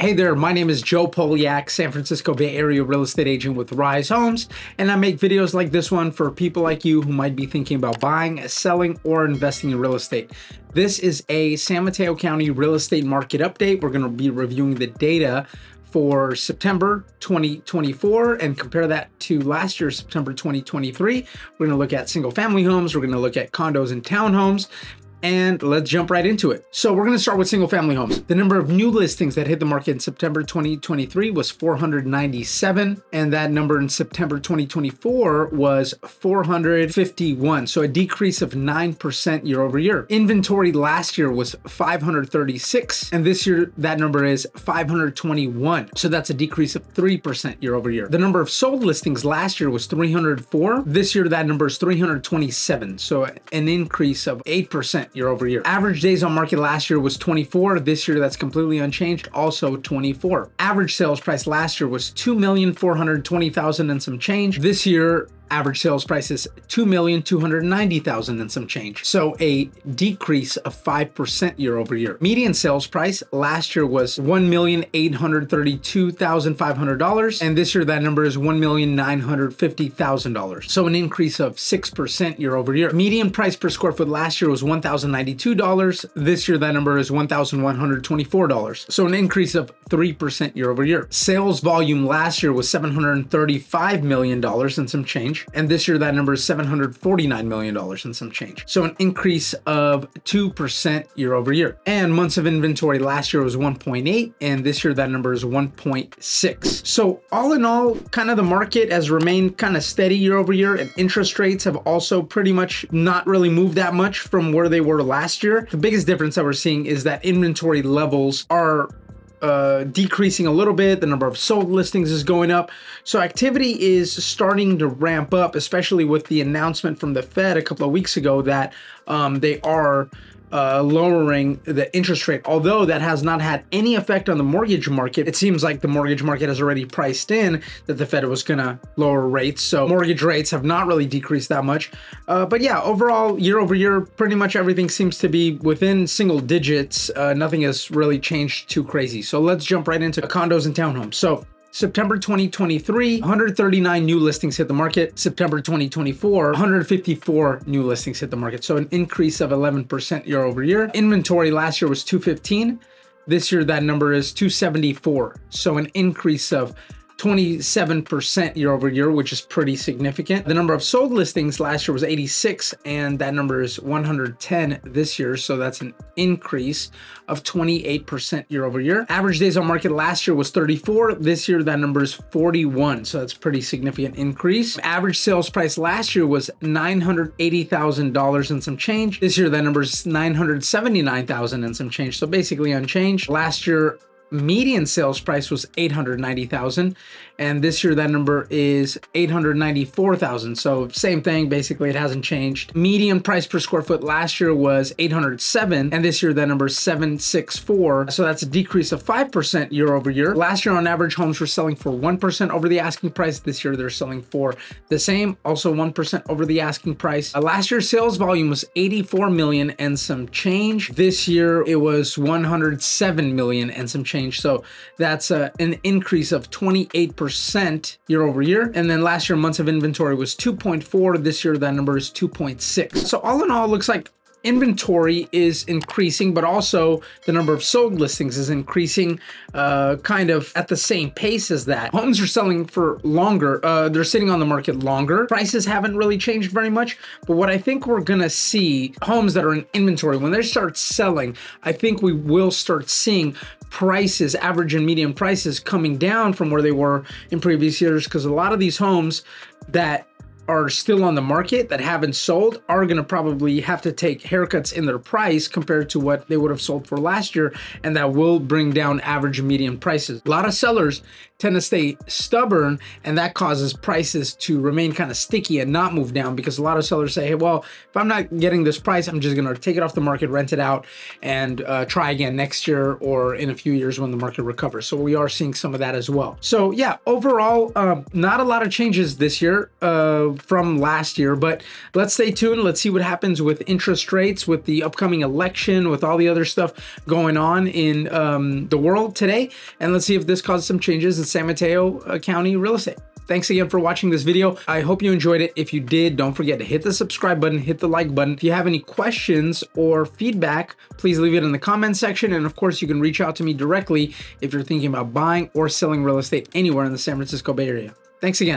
Hey there, my name is Joe Poliak, San Francisco Bay Area real estate agent with Rise Homes, and I make videos like this one for people like you who might be thinking about buying, selling, or investing in real estate. This is a San Mateo County real estate market update. We're going to be reviewing the data for September 2024 and compare that to last year's September 2023. We're going to look at single family homes, we're going to look at condos and townhomes, and let's jump right into it. So we're going to start with single family homes. The number of new listings that hit the market in September 2023 was 497, and that number in September 2024 was 451, so a decrease of 9% year over year. Inventory last year was 536, and this year that number is 521, so that's a decrease of 3% year over year. The number of sold listings last year was 304. This year that number is 327, so an increase of 8% year over year. Average days on market last year was 24. This year that's completely unchanged, also 24. Average sales price last year was $2,420,000 and some change. This year average sales price is $2,290,000 and some change. So a decrease of 5% year over year. Median sales price last year was $1,832,500, and this year that number is $1,950,000. So an increase of 6% year over year. Median price per square foot last year was $1,092. This year that number is $1,124. So an increase of 3% year over year. Sales volume last year was $735 million and some change. And this year that number is $749 million and some change. So an increase of 2% year over year. And months of inventory last year was 1.8, and this year that number is 1.6. So all in all, kind of the market has remained kind of steady year over year, and interest rates have also pretty much not really moved that much from where they were last year. The biggest difference that we're seeing is that inventory levels are decreasing a little bit. The number of sold listings is going up. So activity is starting to ramp up, especially with the announcement from the Fed a couple of weeks ago that they are lowering the interest rate. Although that has not had any effect on the mortgage market, it seems like the mortgage market has already priced in that the Fed was going to lower rates. So mortgage rates have not really decreased that much. But yeah, overall, year over year, pretty much everything seems to be within single digits. Nothing has really changed too crazy. So let's jump right into condos and townhomes. So September 2023, 139 new listings hit the market. September 2024, 154 new listings hit the market. So an increase of 11% year over year. Inventory last year was 215. This year that number is 274. So an increase of 27% year over year, which is pretty significant. The number of sold listings last year was 86, and that number is 110 this year. So that's an increase of 28% year over year. Average days on market last year was 34. This year, that number is 41. So that's a pretty significant increase. Average sales price last year was $980,000 and some change. This year, that number is $979,000 and some change. So basically unchanged. Last year, median sales price was $890,000, and this year that number is $894,000. So same thing, basically it hasn't changed. Median price per square foot last year was $807, and this year that number is $764. So that's a decrease of 5% year over year. Last year on average, homes were selling for 1% over the asking price. This year they're selling for the same, also 1% over the asking price. Last year's sales volume was 84 million and some change. This year it was 107 million and some change. So that's an increase of 28% year over year. And then last year, months of inventory was 2.4. This year, that number is 2.6. So all in all, it looks like inventory is increasing, but also the number of sold listings is increasing kind of at the same pace as that. Homes are selling for longer. They're sitting on the market longer. Prices haven't really changed very much, but what I think we're going to see, homes that are in inventory, when they start selling, I think we will start seeing prices, average and median prices coming down from where they were in previous years, because a lot of these homes that are still on the market that haven't sold are going to probably have to take haircuts in their price compared to what they would have sold for last year, and that will bring down average and median prices. A lot of sellers tend to stay stubborn, and that causes prices to remain kind of sticky and not move down, because a lot of sellers say, hey, well, if I'm not getting this price, I'm just going to take it off the market, rent it out, and try again next year or in a few years when the market recovers. So we are seeing some of that as well. So yeah, overall, not a lot of changes this year. from last year. But let's stay tuned. Let's see what happens with interest rates, with the upcoming election, with all the other stuff going on in the world today. And let's see if this causes some changes in San Mateo County real estate. Thanks again for watching this video. I hope you enjoyed it. If you did, don't forget to hit the subscribe button, hit the like button. If you have any questions or feedback, please leave it in the comment section. And of course, you can reach out to me directly if you're thinking about buying or selling real estate anywhere in the San Francisco Bay Area. Thanks again.